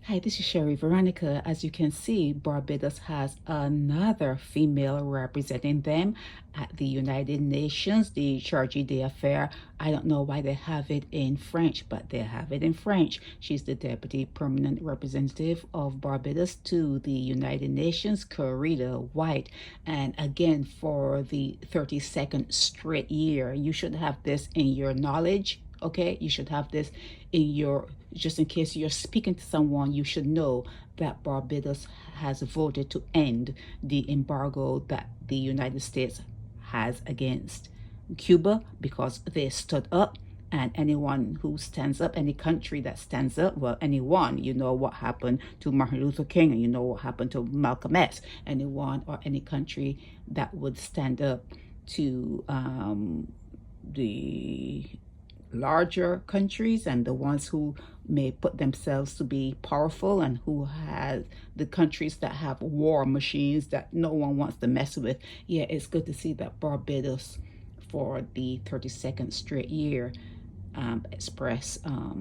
Hi, this is Sherry Veronica. As you can see, Barbados has another female representing them at the United Nations, the Charge d'Affaires. I don't know why they have it in French, but they have it in French. She's the Deputy Permanent Representative of Barbados to the United Nations, Kereeta Whyte. And again, for the 32nd straight year, you should have this in your knowledge. Okay, you should have this in your, just in case you're speaking to someone, you should know that Barbados has voted to end the embargo that the United States has against Cuba because they stood up. And anyone who stands up, any country that stands up, well, anyone, you know what happened to Martin Luther King, and you know what happened to Malcolm X. Anyone or any country that would stand up to the larger countries and the ones who may put themselves to be powerful, and who has the countries that have war machines that no one wants to mess with. Yeah, it's good to see that Barbados, for the 32nd straight year, express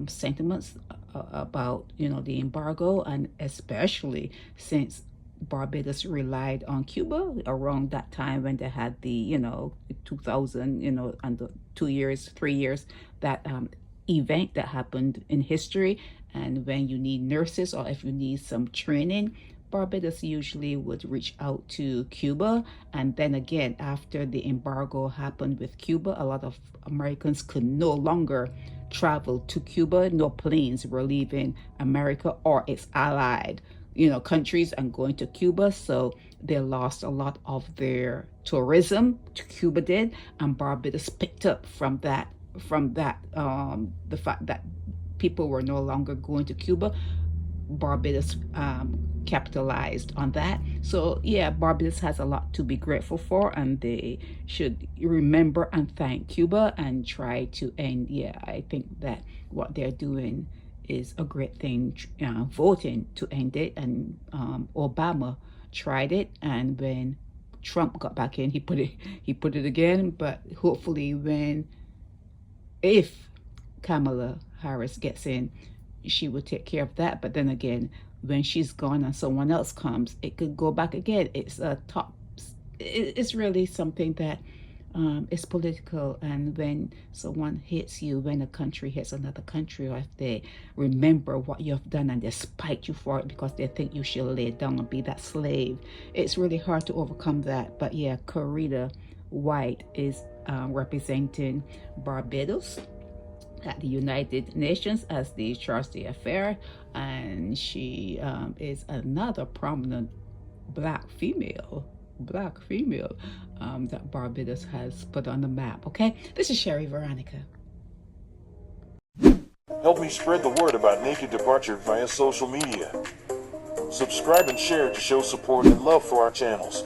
sentiments about, you know, the embargo, and especially since Barbados relied on Cuba around that time when they had the, you know, 2000, you know, and the 2 years, 3 years, that event that happened in history. And when you need nurses or if you need some training, Barbados usually would reach out to Cuba. And then again, after the embargo happened with Cuba, a lot of Americans could no longer travel to Cuba. No planes were leaving America or its allied, you know, countries and going to Cuba. So they lost a lot of their tourism. Cuba did, and Barbados picked up from that. The fact that people were no longer going to Cuba, Barbados capitalized on that. So yeah, Barbados has a lot to be grateful for, and they should remember and thank Cuba and try to end. Yeah, I think that what they're doing is a great thing, voting to end it. And Obama tried it, and when Trump got back in, he put it again. But hopefully, if Kamala Harris gets in, she will take care of that. But then again, when she's gone and someone else comes, it could go back again. It's a top. It's really something that is political. And when someone hits you, when a country hits another country, or if they remember what you have done and they spite you for it because they think you should lay down and be that slave, it's really hard to overcome that. But yeah, Kereeta Whyte is representing Barbados at the United Nations as the Charge d'Affaires, and she is another prominent black female that Barbados has put on the map. Okay, this is Sherry Veronica. Help me spread the word about Naked Departure via social media. Subscribe and share to show support and love for our channels.